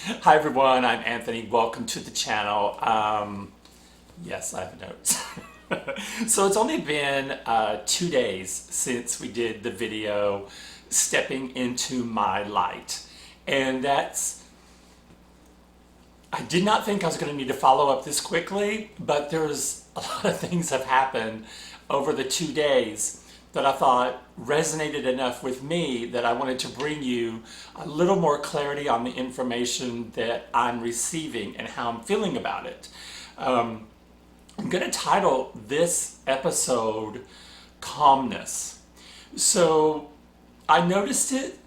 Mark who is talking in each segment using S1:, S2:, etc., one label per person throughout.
S1: Hi everyone, I'm Anthony. Welcome to the channel. Yes, I have notes. So it's only been 2 days since we did the video Stepping into My Light. And I did not think I was going to need to follow up this quickly, but there's a lot of things have happened over the 2 days that I thought resonated enough with me that I wanted to bring you a little more clarity on the information that I'm receiving and how I'm feeling about it. I'm going to title this episode Calmness. So I noticed it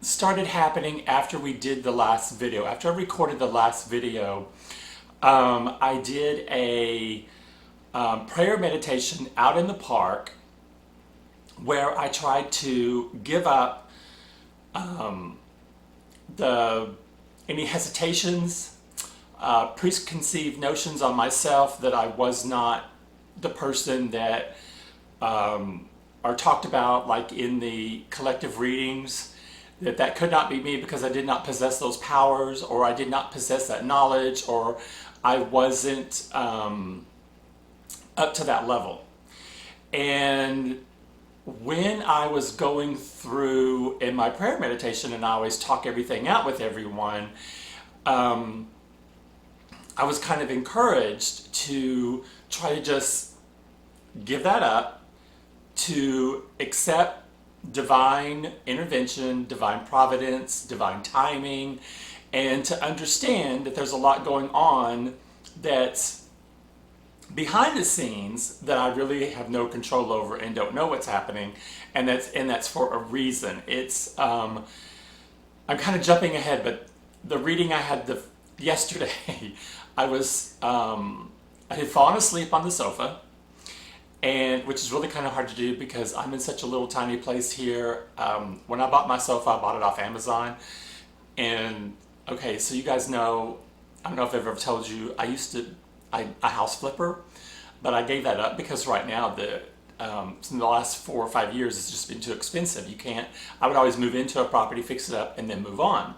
S1: started happening after we did the last video. After I recorded the last video, I did a prayer meditation out in the park where I tried to give up any hesitations, preconceived notions on myself that I was not the person that are talked about like in the collective readings, that could not be me because I did not possess those powers, or I did not possess that knowledge, or I wasn't up to that level. And when I was going through in my prayer meditation, and I always talk everything out with everyone, I was kind of encouraged to try to just give that up, to accept divine intervention, divine providence, divine timing, and to understand that there's a lot going on that's behind the scenes that I really have no control over and don't know what's happening, and that's for a reason. I'm kind of jumping ahead, but the reading I had yesterday, I had fallen asleep on the sofa, and which is really kind of hard to do because I'm in such a little tiny place here. When I bought my sofa, I bought it off Amazon, and okay, so you guys know, I don't know if I've ever told you, I house flipper, but I gave that up because right now in the last 4 or 5 years it's just been too expensive. I would always move into a property, fix it up, and then move on.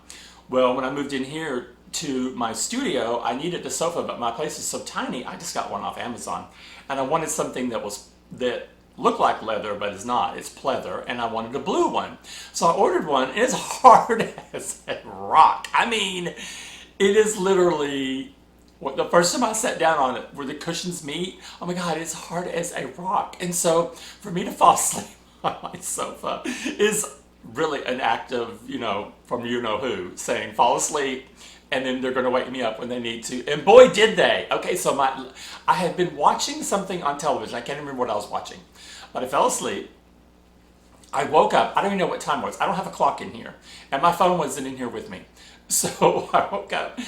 S1: Well, when I moved in here to my studio, I needed the sofa, but my place is so tiny, I just got one off Amazon. And I wanted something that looked like leather, but is not. It's pleather, and I wanted a blue one. So I ordered one, and it's hard as a rock. I mean, it is literally, the first time I sat down on it, where the cushions meet, oh my God, it's hard as a rock. And so for me to fall asleep on my sofa is really an act of, from you know who, saying fall asleep, and then they're going to wake me up when they need to. And boy, did they. Okay, so I had been watching something on television. I can't remember what I was watching, but I fell asleep. I woke up. I don't even know what time it was. I don't have a clock in here, and my phone wasn't in here with me. So I woke up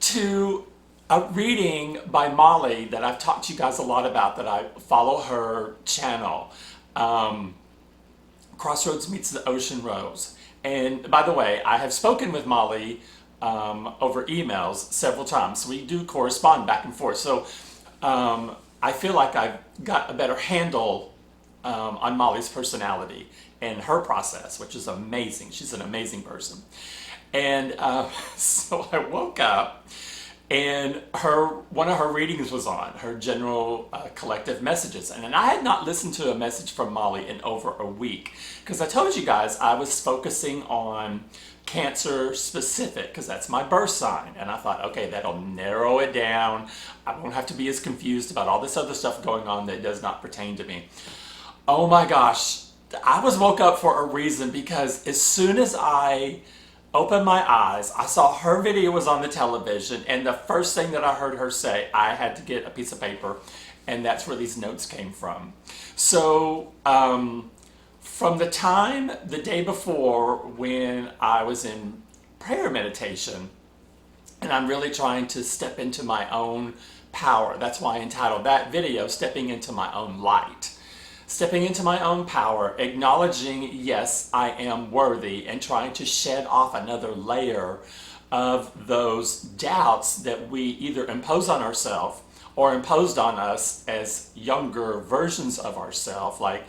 S1: to a reading by Molly that I've talked to you guys a lot about, that I follow her channel. Crossroads meets the Ocean Rose. And by the way, I have spoken with Molly over emails several times. We do correspond back and forth. So I feel like I've got a better handle on Molly's personality and her process, which is amazing. She's an amazing person. And so I woke up, and one of her readings was on, her general collective messages. And I had not listened to a message from Molly in over a week, because I told you guys I was focusing on Cancer specific, because that's my birth sign. And I thought, okay, that'll narrow it down. I won't have to be as confused about all this other stuff going on that does not pertain to me. Oh my gosh, I was woke up for a reason, because as soon as I opened my eyes, I saw her video was on the television, and the first thing that I heard her say, I had to get a piece of paper, and that's where these notes came from. So from the day before, when I was in prayer meditation, and I'm really trying to step into my own power. That's why I entitled that video, Stepping into My Own Light. Stepping into my own power, acknowledging, yes, I am worthy, and trying to shed off another layer of those doubts that we either impose on ourselves or imposed on us as younger versions of ourselves. Like,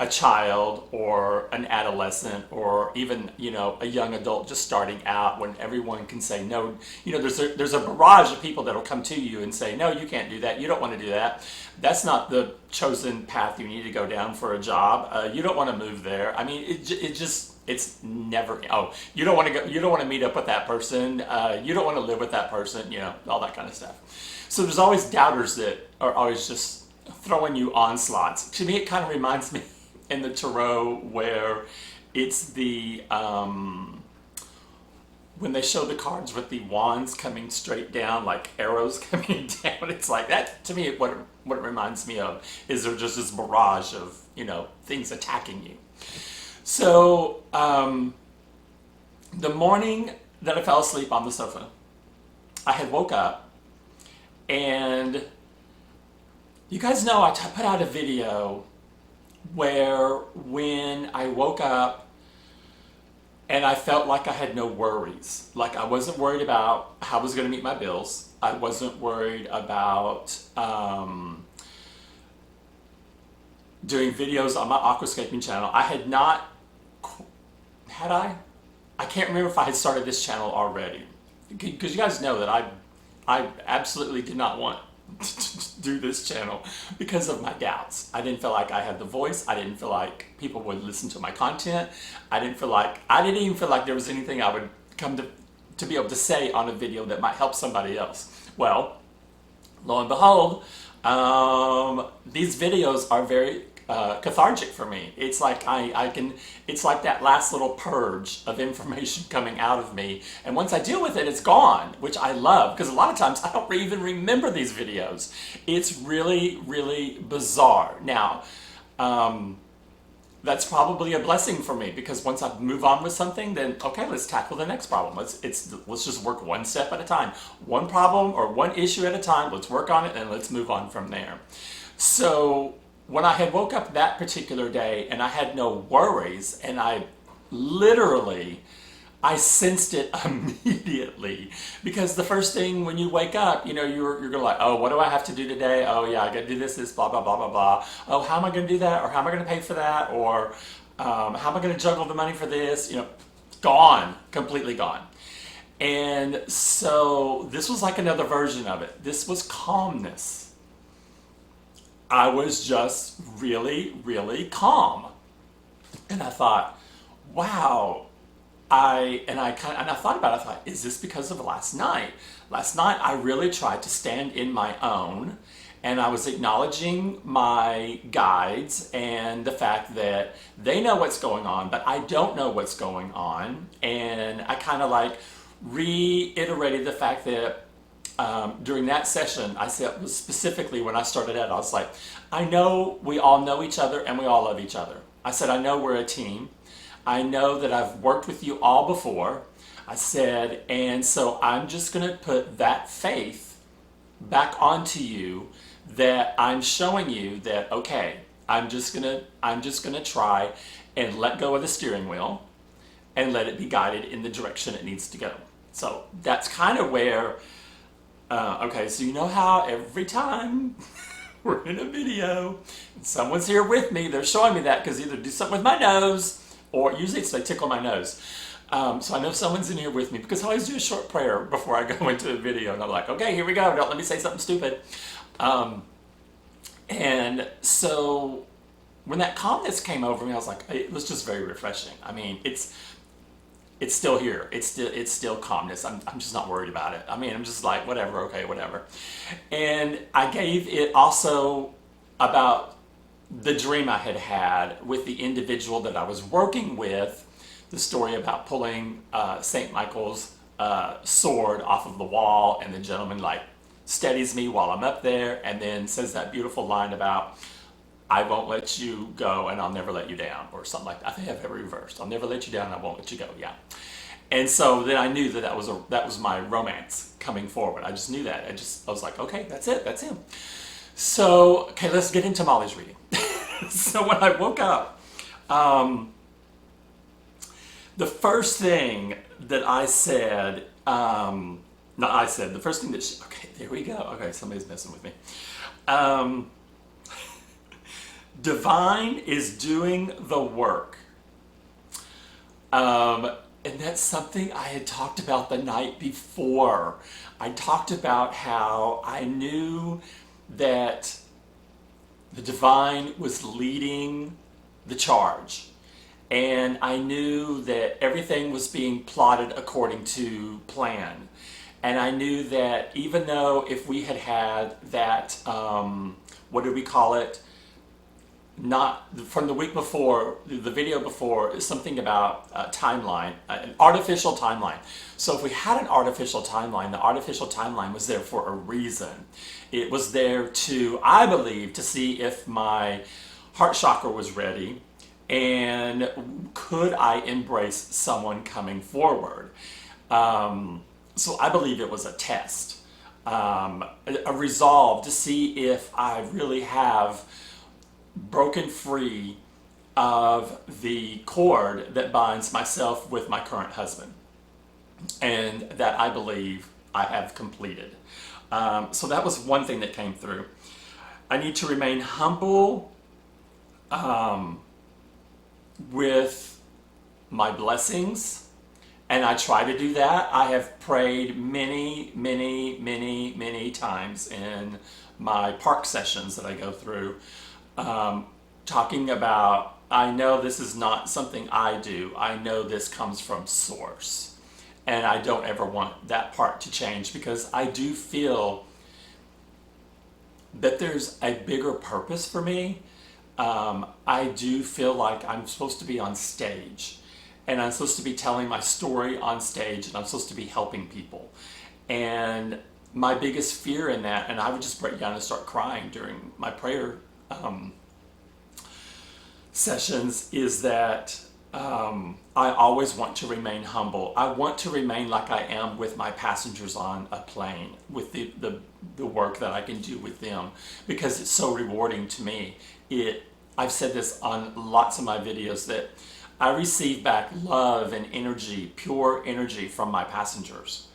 S1: a child or an adolescent or even, you know, a young adult just starting out, when everyone can say no. You know, there's a barrage of people that'll come to you and say, no, you can't do that, you don't want to do that, that's not the chosen path you need to go down for a job, you don't want to move there. I mean, it's never, oh, you don't want to go, you don't want to meet up with that person, you don't want to live with that person, you know, all that kind of stuff. So there's always doubters that are always just throwing you onslaughts. To me, it kind of reminds me in the tarot where it's the when they show the cards with the wands coming straight down, like arrows coming down. It's like that. To me, what it reminds me of is there's just this barrage of, you know, things attacking you. So the morning that I fell asleep on the sofa, I had woke up, and you guys know I put out a video where when I woke up and I felt like I had no worries. Like I wasn't worried about how I was going to meet my bills. I wasn't worried about doing videos on my aquascaping channel. I had not, had I? I can't remember if I had started this channel already. Because you guys know that I absolutely did not want to do this channel because of my doubts. I didn't feel like I had the voice. I didn't feel like people would listen to my content. I didn't even feel like there was anything I would come to be able to say on a video that might help somebody else. Well, lo and behold, these videos are very cathartic for me. It's like it's like that last little purge of information coming out of me, and once I deal with it, it's gone, which I love, because a lot of times I don't even remember these videos. It's really, really bizarre. Now, that's probably a blessing for me, because once I move on with something, then okay, let's tackle the next problem. Let's just work one step at a time, one problem or one issue at a time. Let's work on it and let's move on from there. So when I had woke up that particular day and I had no worries, and I sensed it immediately, because the first thing when you wake up, you know, you're going like, oh, what do I have to do today? Oh yeah, I got to do this, blah, blah, blah, blah, blah. Oh, how am I going to do that? Or how am I going to pay for that? Or how am I going to juggle the money for this? You know, gone, completely gone. And so this was like another version of it. This was calmness. I was just really, really calm. And I thought, wow. I thought about it. I thought, is this because of last night? Last night I really tried to stand in my own, and I was acknowledging my guides and the fact that they know what's going on, but I don't know what's going on. And I kind of like reiterated the fact that during that session, I said specifically when I started out, I was like, I know we all know each other and we all love each other. I said, I know we're a team. I know that I've worked with you all before. I said, and so I'm just going to put that faith back onto you, that I'm showing you that, okay, I'm just gonna try and let go of the steering wheel and let it be guided in the direction it needs to go. So that's kind of where, okay, so you know how every time we're in a video and someone's here with me, they're showing me that because either do something with my nose, or usually it's they tickle my nose. So I know someone's in here with me, because I always do a short prayer before I go into a video, and I'm like, okay, here we go, don't let me say something stupid. And so when that calmness came over me, I was like, it was just very refreshing. I mean, it's still here. It's still calmness. I'm just not worried about it. I mean, I'm just like, whatever, okay, whatever. And I gave it also about the dream I had had with the individual that I was working with, the story about pulling St. Michael's sword off of the wall, and the gentleman like steadies me while I'm up there, and then says that beautiful line about, I won't let you go and I'll never let you down, or something like that. I think I have it reversed. I'll never let you down and I won't let you go, yeah. And so then I knew that was my romance coming forward. I just knew that. I was like, okay, that's it, that's him. So, okay, let's get into Molly's reading. So when I woke up, the first thing that I said, the first thing that okay, there we go. Okay, somebody's messing with me. Divine is doing the work. And that's something I had talked about the night before. I talked about how I knew that the divine was leading the charge. And I knew that everything was being plotted according to plan. And I knew that even though if we had had that, what did we call it? Not from the week before, the video before, is something about a timeline, an artificial timeline. So if we had an artificial timeline, the artificial timeline was there for a reason. It was there to, I believe, to see if my heart chakra was ready and could I embrace someone coming forward. So I believe it was a test, a resolve to see if I really have broken free of the cord that binds myself with my current husband, and that I believe I have completed. So that was one thing that came through. I need to remain humble with my blessings, and I try to do that. I have prayed many, many, many, many times in my park sessions that I go through, talking about, I know this is not something I do. I know this comes from Source. And I don't ever want that part to change, because I do feel that there's a bigger purpose for me. I do feel like I'm supposed to be on stage, and I'm supposed to be telling my story on stage, and I'm supposed to be helping people. And my biggest fear in that, and I would just break down and start crying during my prayer sessions, is that I always want to remain humble. I want to remain like I am with my passengers on a plane, with the work that I can do with them, because it's so rewarding to me. I've said this on lots of my videos, that I receive back love and energy, pure energy from my passengers.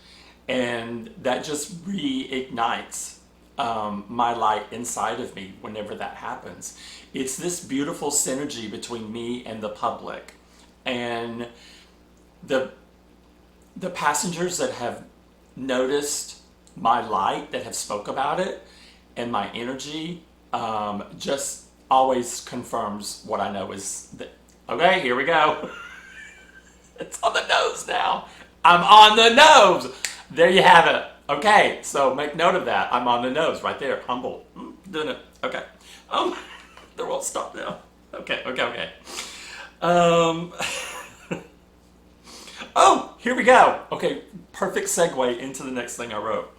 S1: And that just reignites my light inside of me whenever that happens. It's this beautiful synergy between me and the public. And the passengers that have noticed my light, that have spoke about it, and my energy, just always confirms what I know is that, okay, here we go. It's on the nose now. I'm on the nose. There you have it. Okay, so make note of that. I'm on the nose right there. Humble. Doing it. Okay. The world stop now. Okay. Oh, here we go. Okay, perfect segue into the next thing I wrote.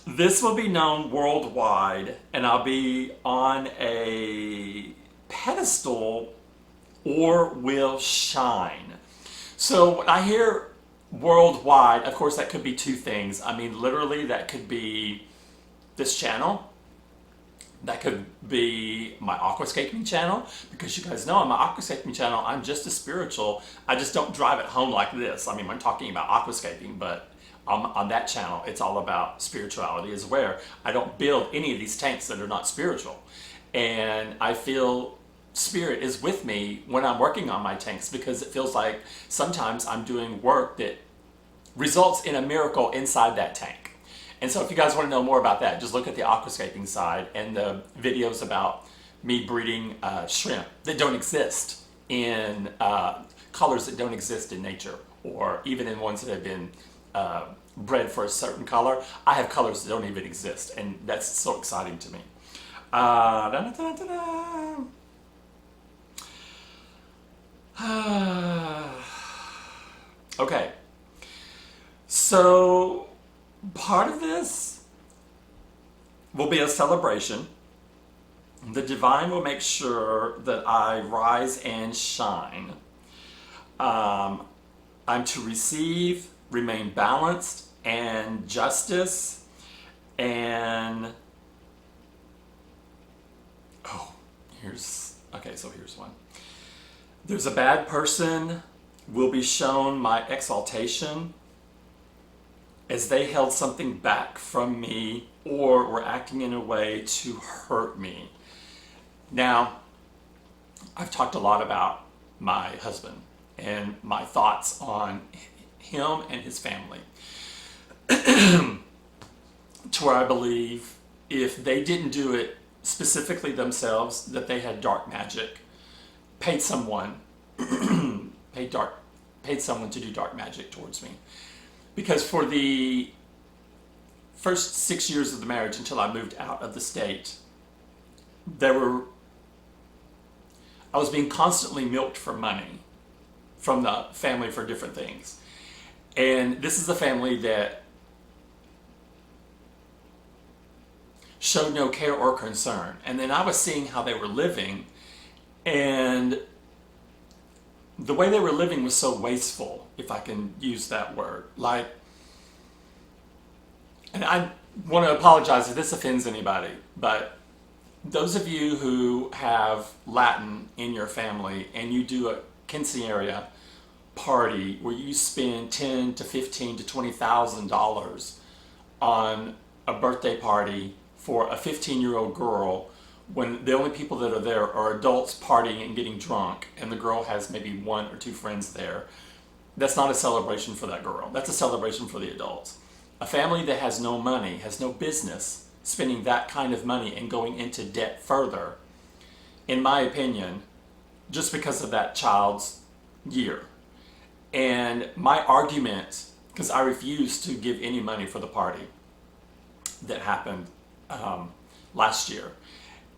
S1: This will be known worldwide, and I'll be on a pedestal or will shine. So when I hear worldwide, of course that could be two things. I mean, literally that could be this channel. That could be my aquascaping channel, because you guys know on my aquascaping channel, I'm just as spiritual. I just don't drive it home like this. I mean, I'm talking about aquascaping, but on that channel, it's all about spirituality as well. I don't build any of these tanks that are not spiritual. And I feel spirit is with me when I'm working on my tanks, because it feels like sometimes I'm doing work that results in a miracle inside that tank. And so if you guys want to know more about that, just look at the aquascaping side and the videos about me breeding shrimp that don't exist in colors that don't exist in nature, or even in ones that have been bred for a certain color. I have colors that don't even exist, and that's so exciting to me. Okay, so part of this will be a celebration. The divine will make sure that I rise and shine. I'm to receive, remain balanced, and justice, and here's one. There's a bad person will be shown my exaltation, as they held something back from me or were acting in a way to hurt me. Now, I've talked a lot about my husband and my thoughts on him and his family, to where I believe if they didn't do it specifically themselves, that they had dark magic, paid someone, paid someone to do dark magic towards me. Because for the first 6 years of the marriage until I moved out of the state, I was being constantly milked for money from the family for different things. And this is a family that showed no care or concern. And then I was seeing how they were living, and the way they were living was so wasteful, if I can use that word. Like, and I want to apologize if this offends anybody, but those of you who have Latin in your family and you do a quinceañera party where you spend $10,000 to $15,000 to $20,000 on a birthday party for a 15-year-old girl, when the only people that are there are adults partying and getting drunk, and the girl has maybe one or two friends there, that's not a celebration for that girl. That's a celebration for the adults. A family that has no money, has no business spending that kind of money and going into debt further, in my opinion, just because of that child's year. And my argument, because I refused to give any money for the party that happened last year,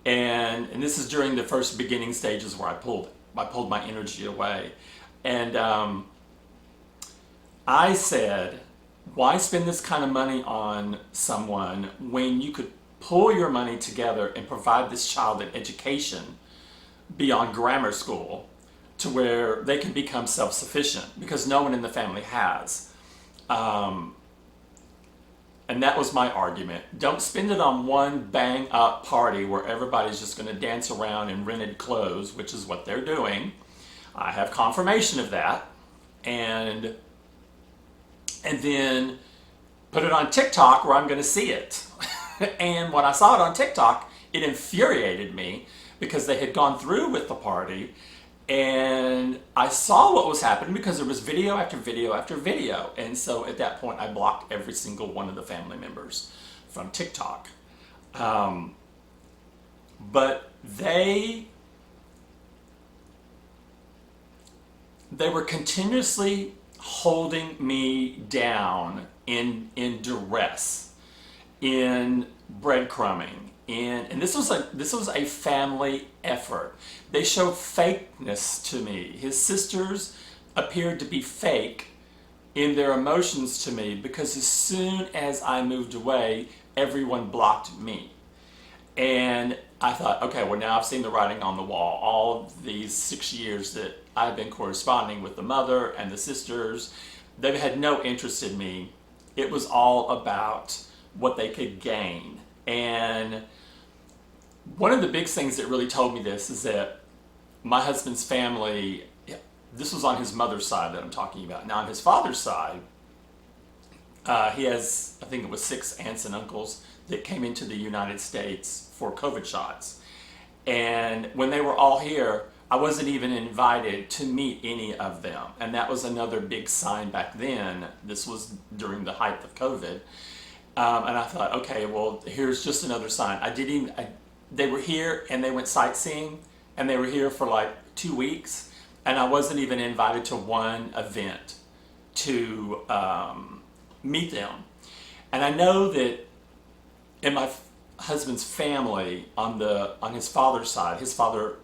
S1: and this is during the first beginning stages where I pulled my energy away, and I said, why spend this kind of money on someone when you could pull your money together and provide this child an education beyond grammar school to where they can become self-sufficient, because no one in the family has. And that was my argument. Don't spend it on one bang-up party where everybody's just going to dance around in rented clothes, which is what they're doing. I have confirmation of that. And then put it on TikTok where I'm going to see it. And when I saw it on TikTok, it infuriated me because they had gone through with the party, and I saw what was happening because there was video after video after video. And so at that point, I blocked every single one of the family members from TikTok. But they were continuously holding me down in duress, in breadcrumbing, and this was a family effort. They showed fakeness to me. His sisters appeared to be fake in their emotions to me, because as soon as I moved away, everyone blocked me. And I thought, okay, well, now I've seen the writing on the wall. All of these 6 years that I've been corresponding with the mother and the sisters, they had no interest in me. It was all about what they could gain. And one of the big things that really told me this is that my husband's family, this was on his mother's side that I'm talking about. Now on his father's side, he has, I think it was 6 aunts and uncles that came into the United States for COVID shots. And when they were all here, I wasn't even invited to meet any of them. And that was another big sign back then. This was during the height of COVID. And I thought, okay, well, here's just another sign. They were here and they went sightseeing, and they were here for like 2 weeks. And I wasn't even invited to one event to meet them. And I know that in my husband's family, on his father's side, his father,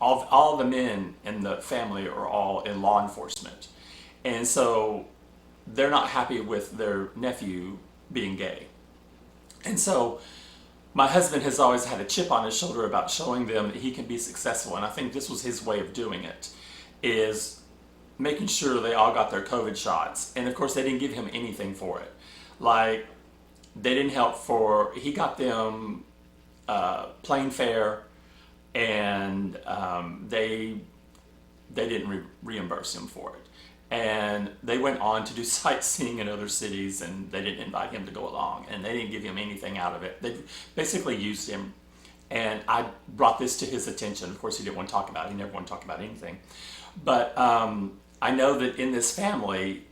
S1: all the men in the family are all in law enforcement. And so they're not happy with their nephew being gay. And so my husband has always had a chip on his shoulder about showing them that he can be successful. And I think this was his way of doing it, is making sure they all got their COVID shots. And of course, they didn't give him anything for it. Like, they didn't help he got them plane fare, and they didn't reimburse him for it. And they went on to do sightseeing in other cities, and they didn't invite him to go along, and they didn't give him anything out of it. They basically used him. And I brought this to his attention. Of course, he didn't want to talk about it. He never wanted to talk about anything. But I know that in this family,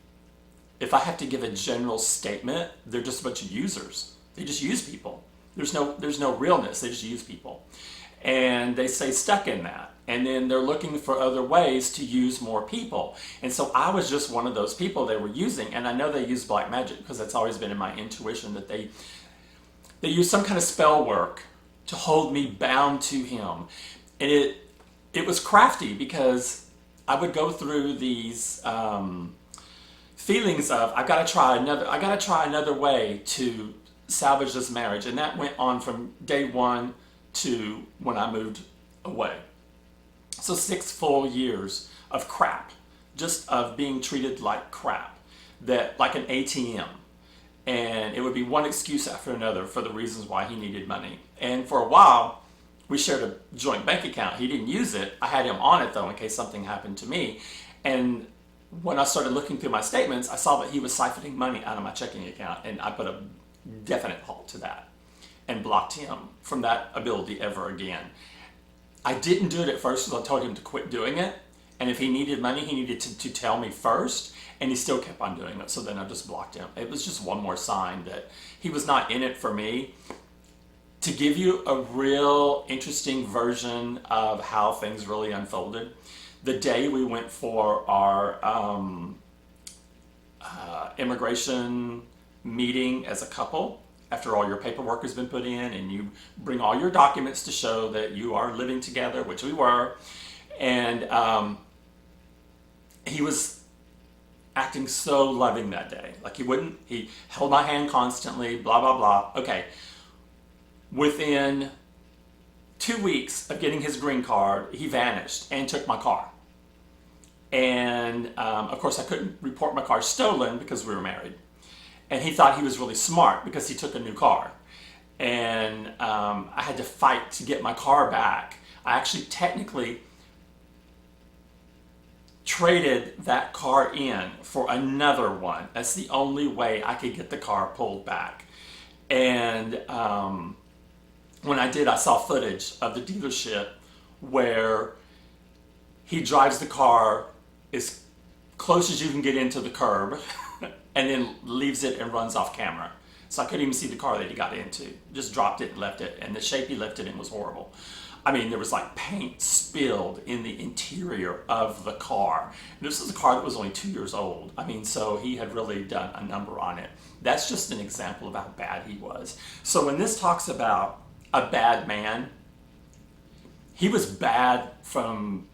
S1: if I have to give a general statement, they're just a bunch of users. They just use people. There's no realness. They just use people. And they stay stuck in that. And then they're looking for other ways to use more people. And so I was just one of those people they were using. And I know they use black magic because that's always been in my intuition that they use some kind of spell work to hold me bound to him. And it was crafty because I would go through these feelings of I gotta try another way to salvage this marriage. And that went on from day one to when I moved away. So 6 full years of crap, just of being treated like crap, that like an ATM. And it would be one excuse after another for the reasons why he needed money. And for a while, we shared a joint bank account. He didn't use it. I had him on it though in case something happened to me. And when I started looking through my statements, I saw that he was siphoning money out of my checking account, and I put a definite halt to that and blocked him from that ability ever again. I didn't do it at first because I told him to quit doing it. And if he needed money, he needed to tell me first. And he still kept on doing it. So then I just blocked him. It was just one more sign that he was not in it for me. To give you a real interesting version of how things really unfolded, the day we went for our immigration meeting as a couple, after all your paperwork has been put in and you bring all your documents to show that you are living together, which we were, and he was acting so loving that day. Like he held my hand constantly, blah, blah, blah. Okay. Within 2 weeks of getting his green card, he vanished and took my car. And of course I couldn't report my car stolen because we were married. And he thought he was really smart because he took a new car. And I had to fight to get my car back. I actually technically traded that car in for another one. That's the only way I could get the car pulled back. And when I did, I saw footage of the dealership where he drives the car as close as you can get into the curb and then leaves it and runs off camera. So I couldn't even see the car that he got into. Just dropped it and left it. And the shape he left it in was horrible. I mean, there was like paint spilled in the interior of the car. And this is a car that was only 2 years old. I mean, so he had really done a number on it. That's just an example of how bad he was. So when this talks about a bad man, he was bad from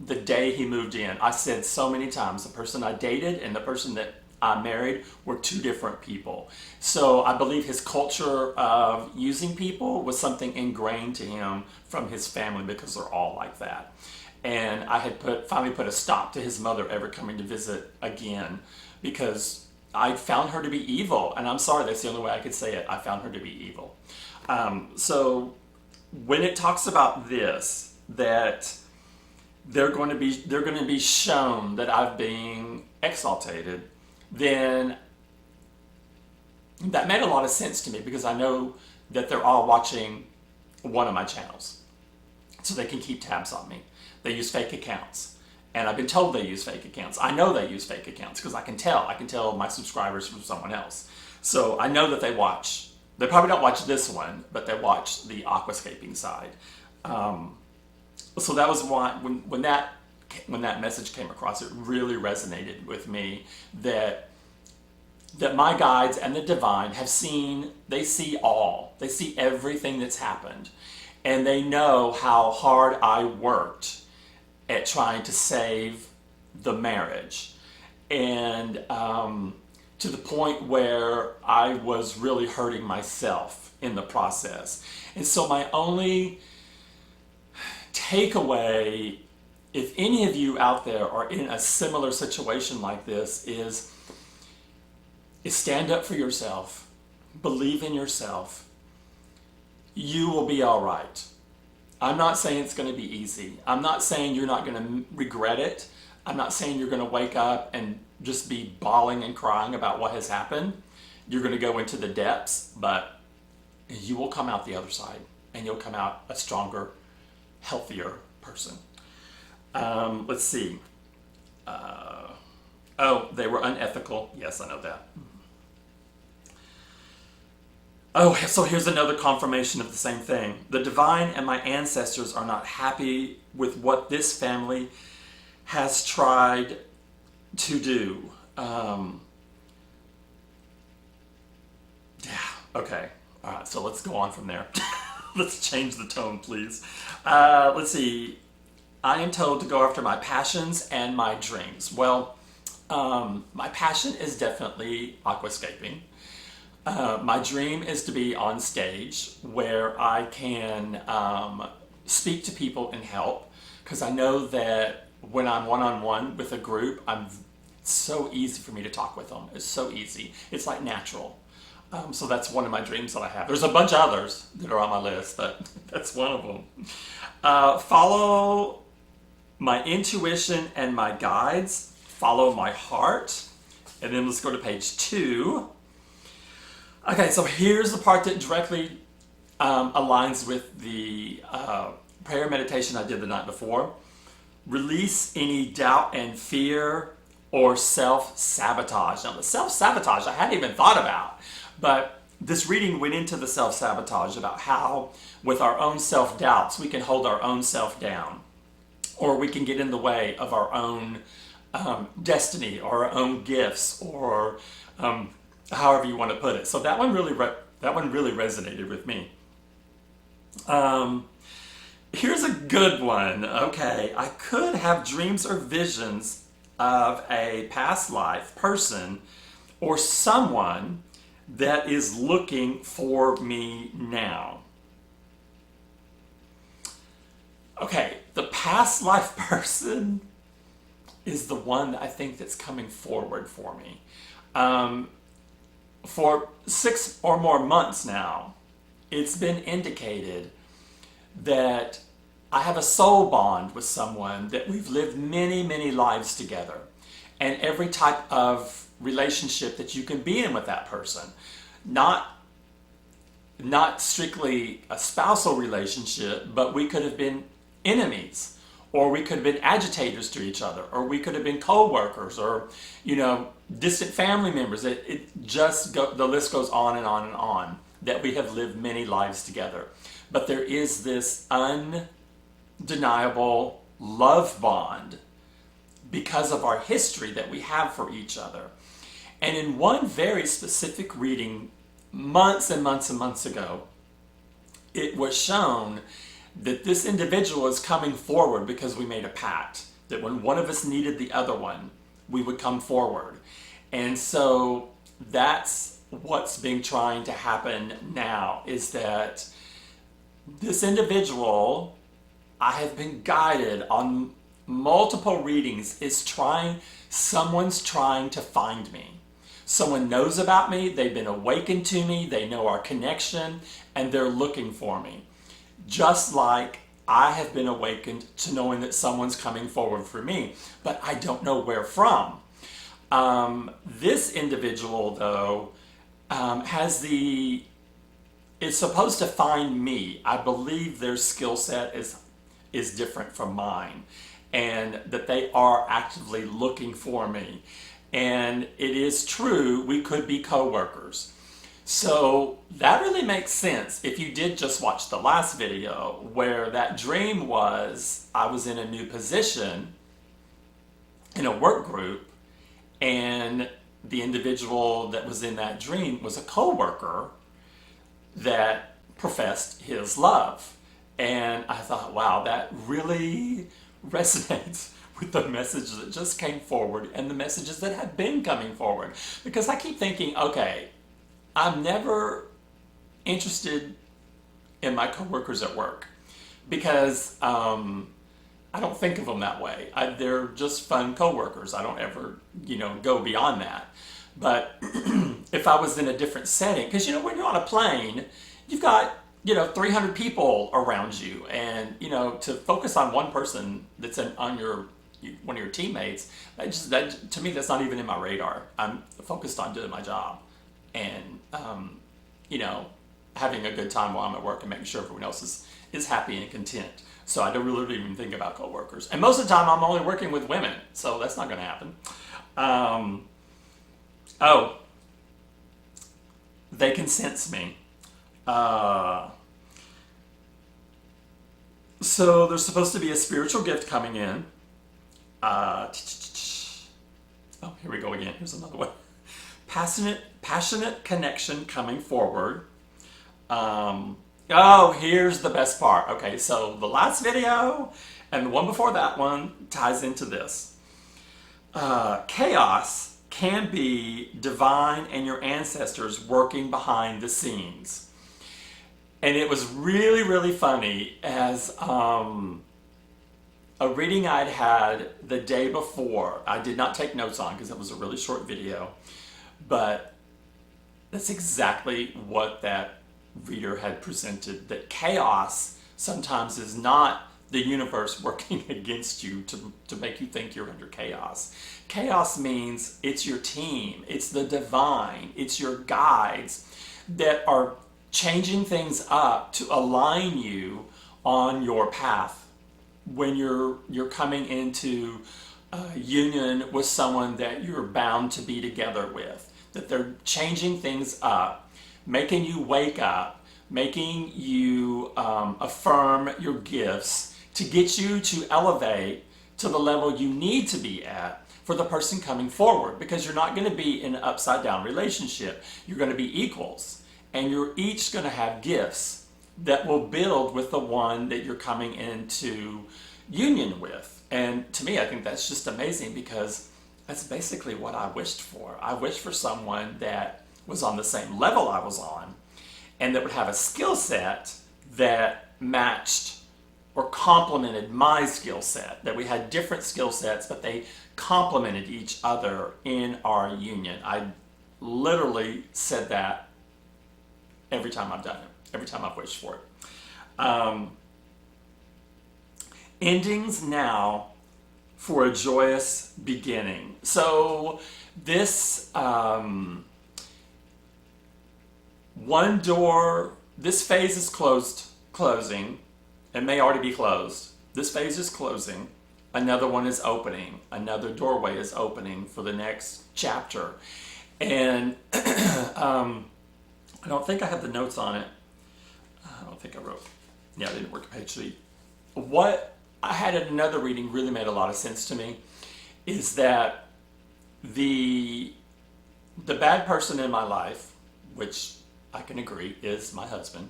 S1: the day he moved in. I said so many times, the person I dated and the person that I married were two different people. So I believe his culture of using people was something ingrained to him from his family because they're all like that. And I had finally put a stop to his mother ever coming to visit again because I found her to be evil. And I'm sorry, that's the only way I could say it. I found her to be evil. So when it talks about this, that they're going to be shown that I've been exaltated, then that made a lot of sense to me because I know that they're all watching one of my channels. So they can keep tabs on me. They use fake accounts. And I've been told they use fake accounts. I know they use fake accounts because I can tell my subscribers from someone else. So I know that they watch. They probably don't watch this one, but they watch the aquascaping side. So that was why when that message came across, it really resonated with me that my guides and the divine they see everything that's happened, and they know how hard I worked at trying to save the marriage, and to the point where I was really hurting myself in the process. And so my only takeaway, if any of you out there are in a similar situation like this, is stand up for yourself, believe in yourself. You will be all right. I'm not saying it's going to be easy. I'm not saying you're not going to regret it. I'm not saying you're going to wake up and just be bawling and crying about what has happened. You're going to go into the depths, but you will come out the other side, and you'll come out a stronger, healthier person. Let's see. Oh, they were unethical. Yes, I know that. Oh, so here's another confirmation of the same thing. The divine and my ancestors are not happy with what this family has tried to do. Yeah, okay. All right, so let's go on from there. Let's change the tone, please. Let's see. I am told to go after my passions and my dreams. Well, my passion is definitely aquascaping. My dream is to be on stage where I can speak to people and help, because I know that when I'm one-on-one with a group, it's so easy for me to talk with them. It's so easy. It's like natural. So that's one of my dreams that I have. There's a bunch of others that are on my list, but that's one of them. Follow my intuition and my guides. Follow my heart. And then let's go to page 2. Okay, so here's the part that directly aligns with the prayer meditation I did the night before. Release any doubt and fear or self-sabotage. Now, the self-sabotage I hadn't even thought about, but this reading went into the self-sabotage about how with our own self-doubts we can hold our own self down, or we can get in the way of our own destiny or our own gifts, or however you want to put it. So that one really resonated with me. Here's a good one. Okay, I could have dreams or visions of a past life person or someone that is looking for me now. Okay, the past life person is the one that I think that's coming forward for me. For 6 or more months now, it's been indicated that I have a soul bond with someone that we've lived many, many lives together. And every type of relationship that you can be in with that person. Not strictly a spousal relationship, but we could have been enemies, or we could have been agitators to each other, or we could have been co-workers, or, distant family members. The list goes on and on and on, that we have lived many lives together. But there is this undeniable love bond because of our history that we have for each other. And in one very specific reading, months and months and months ago, it was shown that this individual is coming forward because we made a pact that when one of us needed the other one, we would come forward. And so that's what's being trying to happen now, is that this individual, I have been guided on multiple readings, someone's trying to find me. Someone knows about me, they've been awakened to me, they know our connection, and they're looking for me. Just like I have been awakened to knowing that someone's coming forward for me, but I don't know where from. This individual, though, is supposed to find me. I believe their skill set is different from mine, and that they are actively looking for me. And it is true, we could be co-workers. So that really makes sense if you did just watch the last video, where that dream was, I was in a new position in a work group, and the individual that was in that dream was a co-worker that professed his love. And I thought, wow, that really resonates with the messages that just came forward and the messages that have been coming forward. Because I keep thinking, okay, I'm never interested in my coworkers at work, because I don't think of them that way. They're just fun coworkers. I don't ever, go beyond that. But if I was in a different setting, because, when you're on a plane, you've got, 300 people around you, and, to focus on one person that's on your one of your teammates, that to me, that's not even in my radar. I'm focused on doing my job and, you know, having a good time while I'm at work and making sure everyone else is happy and content. So I don't really even think about coworkers. And most of the time I'm only working with women, so that's not going to happen. Oh, they can sense me. So there's supposed to be a spiritual gift coming in. Oh, here we go again. Here's another one. Passionate connection coming forward. Oh, here's the best part. Okay, so the last video and the one before that one ties into this. Chaos can be divine and your ancestors working behind the scenes. And it was really, really funny as a reading I'd had the day before. I did not take notes on because it was a really short video, but that's exactly what that reader had presented, that chaos sometimes is not the universe working against you to make you think you're under chaos. Chaos means it's your team, it's the divine, it's your guides that are changing things up to align you on your path when you're coming into a union with someone that you're bound to be together with, that they're changing things up, making you wake up, making you affirm your gifts to get you to elevate to the level you need to be at for the person coming forward, because you're not going to be in an upside down relationship. You're going to be equals, and you're each going to have gifts that will build with the one that you're coming into union with. And to me, I think that's just amazing, because that's basically what I wished for. I wished for someone that was on the same level I was on, and that would have a skill set that matched or complemented my skill set, that we had different skill sets, but they complemented each other in our union. I literally said that every time I've done it, every time I've wished for it. Endings now for a joyous beginning. So this one door, this phase is closing. It may already be closed. This phase is closing. Another one is opening. Another doorway is opening for the next chapter. And I don't think I have the notes on it. I don't think I wrote. Yeah, I didn't work a page sheet. What I had in another reading really made a lot of sense to me is that the bad person in my life, which I can agree is my husband,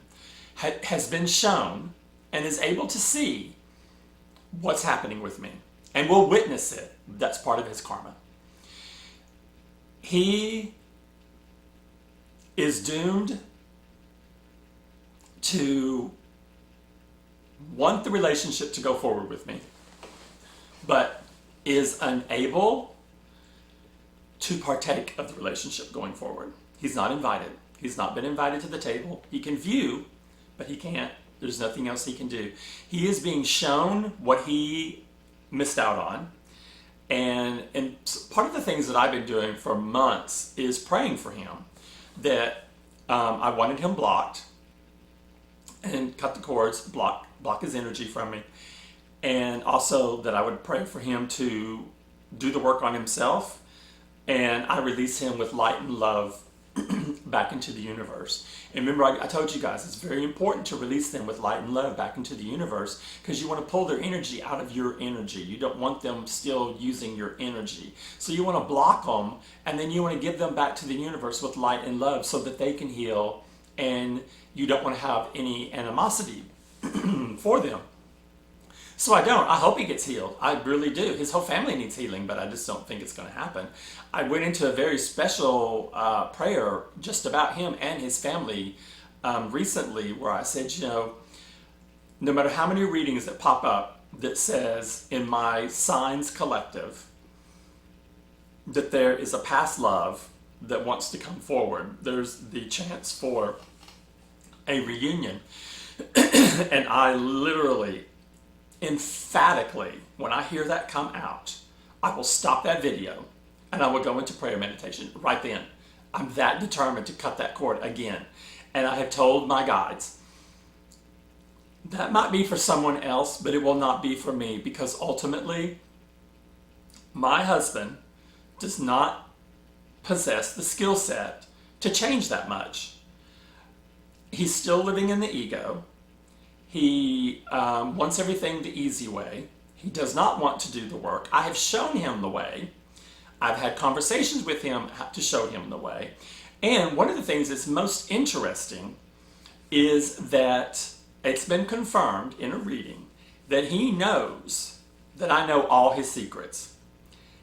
S1: has been shown and is able to see what's happening with me and will witness it. That's part of his karma. He is doomed to want the relationship to go forward with me, but is unable to partake of the relationship going forward. He's not invited. He's not been invited to the table. He can view, but he can't. There's nothing else he can do. He is being shown what he missed out on. And part of the things that I've been doing for months is praying for him, that I wanted him blocked and cut the cords, block his energy from me. And also that I would pray for him to do the work on himself. And I release him with light and love back into the universe. And remember, I told you guys, it's very important to release them with light and love back into the universe, because you want to pull their energy out of your energy. You don't want them still using your energy. So you want to block them, and then you want to give them back to the universe with light and love so that they can heal, and you don't want to have any animosity for them. So I don't. I hope he gets healed. I really do. His whole family needs healing, but I just don't think it's going to happen. I went into a very special prayer just about him and his family recently, where I said, you know, no matter how many readings that pop up that says in my signs collective that there is a past love that wants to come forward, there's the chance for a reunion. And I literally emphatically, when I hear that come out, I will stop that video and I will go into prayer meditation right then. I'm that determined to cut that cord again. And I have told my guides, that might be for someone else, but it will not be for me, because ultimately, my husband does not possess the skill set to change that much. He's still living in the ego. He wants everything the easy way. He does not want to do the work. I have shown him the way. I've had conversations with him to show him the way. And one of the things that's most interesting is that it's been confirmed in a reading that he knows that I know all his secrets.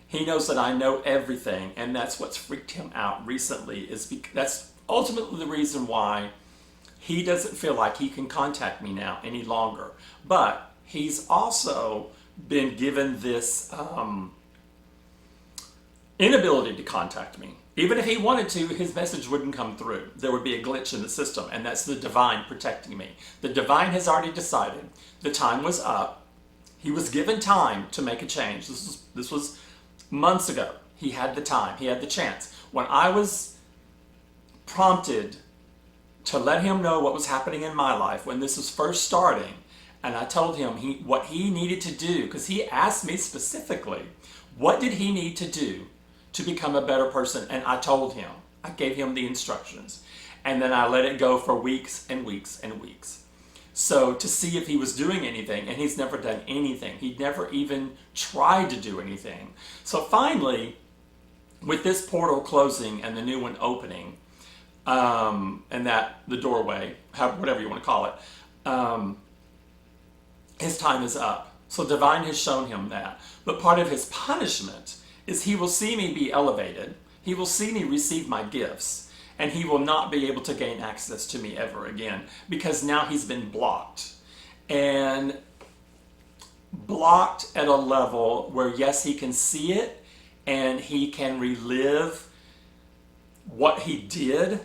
S1: He knows that I know everything, and that's what's freaked him out recently. That's ultimately the reason why he doesn't feel like he can contact me now any longer. But he's also been given this inability to contact me. Even if he wanted to, his message wouldn't come through. There would be a glitch in the system, and that's the divine protecting me. The divine has already decided the time was up. He was given time to make a change. This was months ago. He had the time. He had the chance. When I was prompted to let him know what was happening in my life, when this was first starting, and I told him what he needed to do, because he asked me specifically, what did he need to do to become a better person? And I told him. I gave him the instructions. And then I let it go for weeks and weeks and weeks. So to see if he was doing anything, and he's never done anything. He'd never even tried to do anything. So finally, with this portal closing and the new one opening, and that the doorway, whatever you want to call it, his time is up. So divine has shown him that. But part of his punishment is he will see me be elevated. He will see me receive my gifts, and he will not be able to gain access to me ever again, because now he's been blocked. And blocked at a level where, yes, he can see it and he can relive what he did,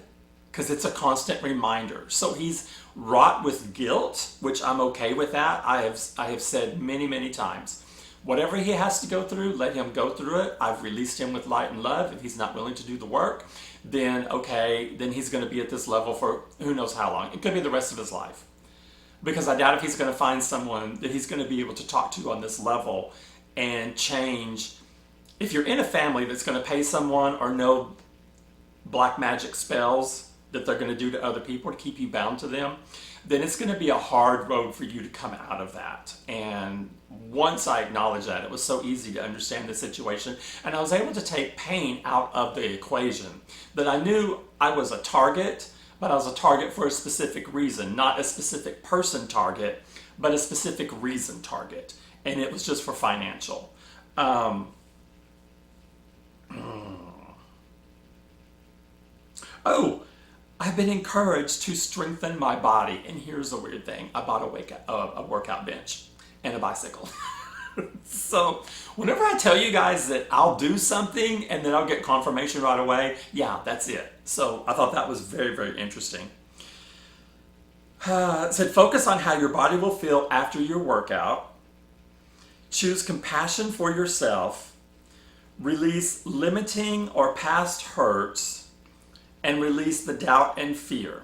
S1: because it's a constant reminder. So he's wrought with guilt, which I'm okay with that. I have said many, many times, whatever he has to go through, let him go through it. I've released him with light and love. If he's not willing to do the work, then okay, then he's going to be at this level for who knows how long. It could be the rest of his life. Because I doubt if he's going to find someone that he's going to be able to talk to on this level and change. If you're in a family that's going to pay someone or know black magic spells that they're going to do to other people to keep you bound to them, then it's going to be a hard road for you to come out of that. And once I acknowledged that, it was so easy to understand the situation, and I was able to take pain out of the equation. That I knew I was a target, but I was a target for a specific reason, not a specific person target, but a specific reason target, and it was just for financial. Oh, I've been encouraged to strengthen my body, and here's the weird thing. I bought a workout bench and a bicycle. So whenever I tell you guys that I'll do something and then I'll get confirmation right away, yeah, that's it. So I thought that was very, very interesting. It said, focus on how your body will feel after your workout. Choose compassion for yourself. Release limiting or past hurts. And release the doubt and fear.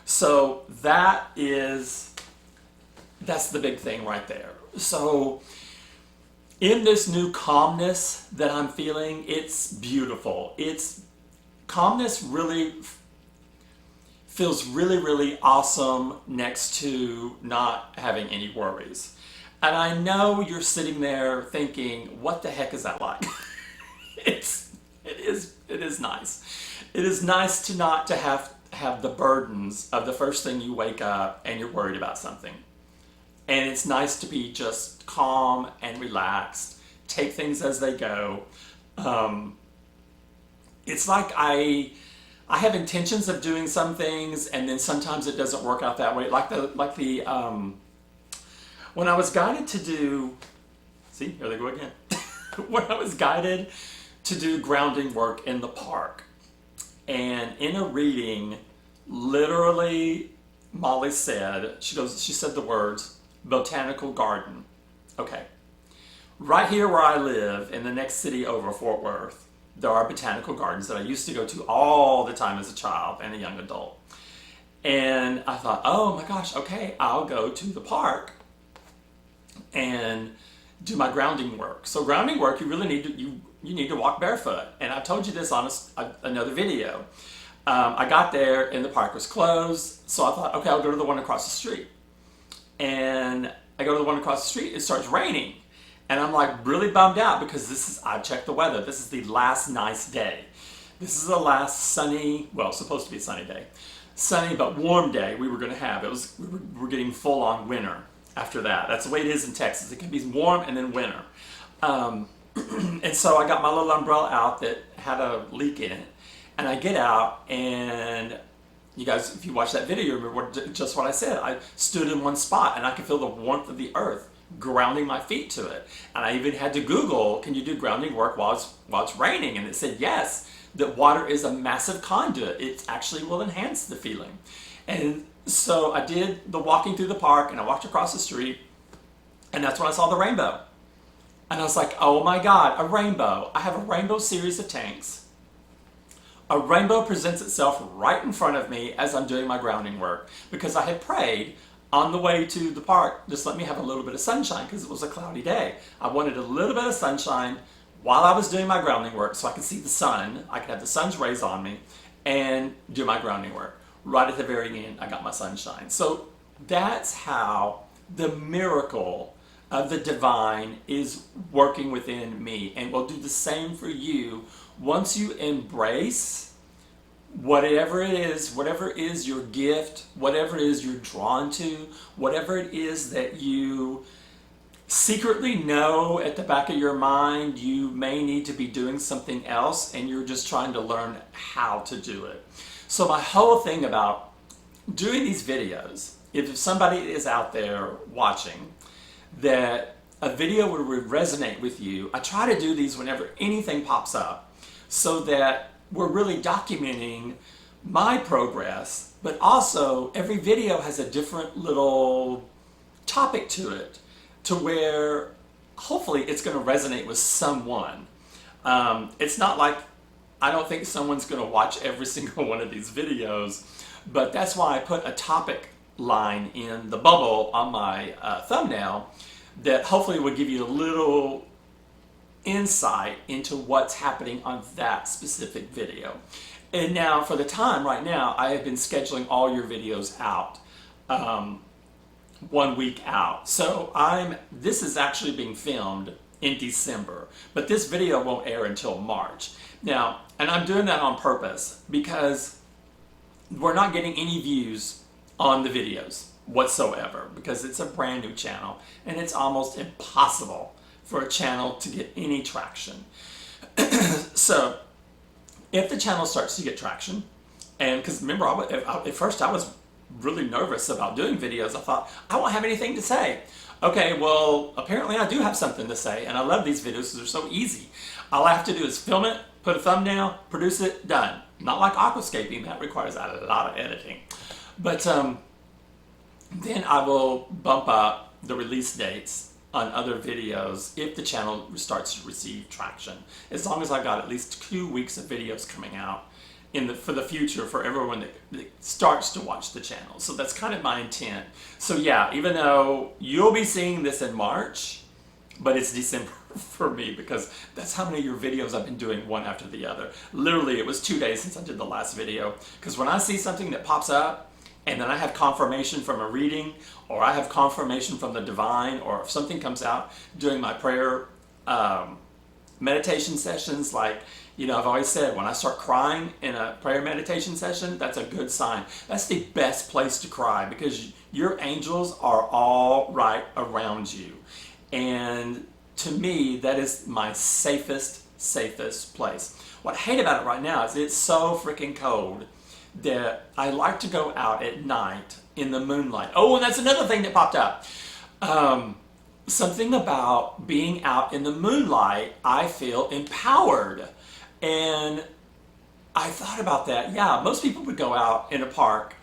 S1: So that's the big thing right there. So in this new calmness that I'm feeling, it's beautiful. Calmness really feels really, really awesome next to not having any worries. And I know you're sitting there thinking, what the heck is that like? It is nice. It is nice to not to have the burdens of the first thing you wake up and you're worried about something. And it's nice to be just calm and relaxed, take things as they go. It's like I have intentions of doing some things, and then sometimes it doesn't work out that way. When I was guided to do, see, here they go again. When I was guided to do grounding work in the park, and in a reading, literally, Molly said, she said the words, botanical garden. Okay. Right here where I live, in the next city over, Fort Worth, there are botanical gardens that I used to go to all the time as a child and a young adult. And I thought, oh my gosh, okay, I'll go to the park and do my grounding work. So grounding work, you really need to you need to walk barefoot. And I told you this on another video. I got there and the park was closed, so I thought, okay, I'll go to the one across the street. And I go to the one across the street, it starts raining. And I'm like really bummed out because I checked the weather. This is the last nice day. This is the last sunny, well, supposed to be a sunny day. Sunny but warm day we were going to have. We were getting full on winter after that. That's the way it is in Texas. It can be warm and then winter. And so I got my little umbrella out that had a leak in it. And I get out, and you guys, if you watch that video, you remember just what I said. I stood in one spot and I could feel the warmth of the earth grounding my feet to it. And I even had to Google, can you do grounding work while it's raining? And it said yes, that water is a massive conduit. It actually will enhance the feeling. And so I did the walking through the park, and I walked across the street, and that's when I saw the rainbow. And I was like, oh my God, a rainbow. I have a rainbow series of tanks. A rainbow presents itself right in front of me as I'm doing my grounding work, because I had prayed on the way to the park, just let me have a little bit of sunshine because it was a cloudy day. I wanted a little bit of sunshine while I was doing my grounding work so I could see the sun, I could have the sun's rays on me and do my grounding work. Right at the very end, I got my sunshine. So that's how the miracle of the divine is working within me, and will do the same for you once you embrace whatever is your gift, whatever it is you're drawn to, whatever it is that you secretly know at the back of your mind you may need to be doing something else, and you're just trying to learn how to do it. So my whole thing about doing these videos, if somebody is out there watching that a video would resonate with you, I try to do these whenever anything pops up so that we're really documenting my progress, but also every video has a different little topic to it, to where hopefully it's going to resonate with someone. It's not like I don't think someone's going to watch every single one of these videos, but that's why I put a topic line in the bubble on my thumbnail that hopefully will give you a little insight into what's happening on that specific video. And now for the time right now, I have been scheduling all your videos out 1 week out. So this is actually being filmed in December, but this video won't air until March. Now, and I'm doing that on purpose because we're not getting any views on the videos whatsoever, because it's a brand new channel and it's almost impossible for a channel to get any traction. So if the channel starts to get traction, and because remember, at first I was really nervous about doing videos. I thought, I won't have anything to say. Okay, well, apparently I do have something to say, and I love these videos because they're so easy. All I have to do is film it, put a thumbnail, produce it, done. Not like aquascaping, that requires a lot of editing. But then I will bump up the release dates on other videos if the channel starts to receive traction. As long as I've got at least 2 weeks of videos coming out for the future for everyone that starts to watch the channel. So that's kind of my intent. So yeah, even though you'll be seeing this in March, but it's December for me, because that's how many of your videos I've been doing one after the other. Literally, it was 2 days since I did the last video, because when I see something that pops up, and then I have confirmation from a reading, or I have confirmation from the divine, or if something comes out during my prayer meditation sessions, like, I've always said, when I start crying in a prayer meditation session, that's a good sign. That's the best place to cry, because your angels are all right around you. And to me, that is my safest place. What I hate about it right now is it's so freaking cold that I like to go out at night in the moonlight. Oh, and that's another thing that popped up. Something about being out in the moonlight, I feel empowered. And I thought about that. Yeah, most people would go out in a park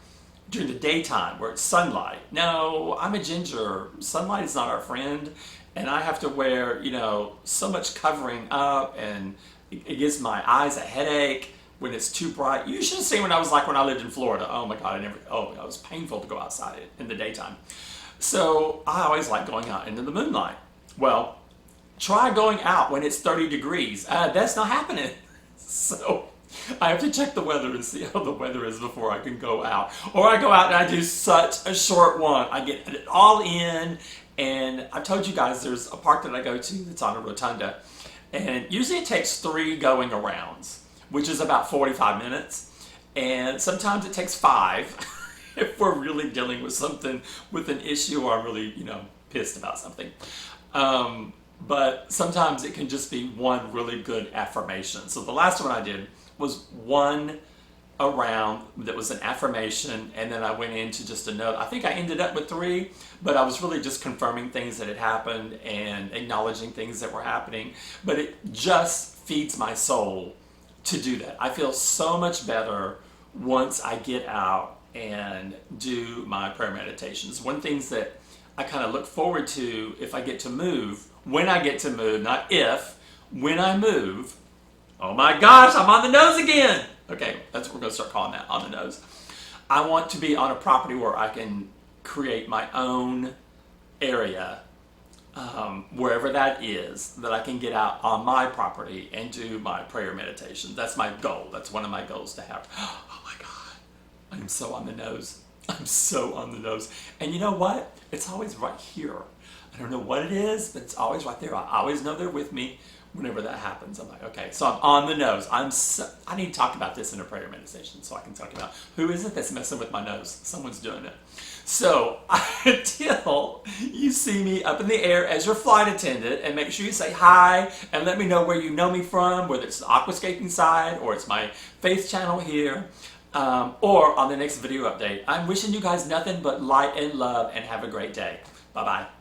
S1: during the daytime where it's sunlight. No, I'm a ginger. Sunlight is not our friend. and I have to wear, you know, so much covering up, and it gives my eyes a headache when it's too bright. You should have seen what I was like when I lived in Florida. Oh my God, it was painful to go outside in the daytime. So I always like going out into the moonlight. Well, try going out when it's 30 degrees. That's not happening. So I have to check the weather and see how the weather is before I can go out. Or I go out and I do such a short one. I get it all in. And I've told you guys there's a park that I go to that's on a rotunda. And usually it takes 3 going arounds, which is about 45 minutes. And sometimes it takes 5 if we're really dealing with something, with an issue, or I'm really, you know, pissed about something. But sometimes it can just be one really good affirmation. So the last one I did was one around that was an affirmation, and then I went into just another. I think I ended up with 3, but I was really just confirming things that had happened and acknowledging things that were happening. But it just feeds my soul to do that. I feel so much better once I get out and do my prayer meditations. One thing that I kind of look forward to if I get to move, when I get to move, not if, when I move. Oh my gosh, I'm on the nose again. Okay, that's what we're going to start calling that, on the nose. I want to be on a property where I can create my own area, wherever that is, that I can get out on my property and do my prayer meditation. That's my goal. That's one of my goals to have. Oh my God, I'm so on the nose. I'm so on the nose. And you know what? It's always right here. I don't know what it is, but it's always right there. I always know they're with me whenever that happens. I'm like, okay, so I'm on the nose. I need to talk about this in a prayer meditation so I can talk about who is it that's messing with my nose? Someone's doing it. So until you see me up in the air as your flight attendant, and make sure you say hi and let me know where you know me from, whether it's the aquascaping side or it's my faith channel here, or on the next video update. I'm wishing you guys nothing but light and love, and have a great day. Bye-bye.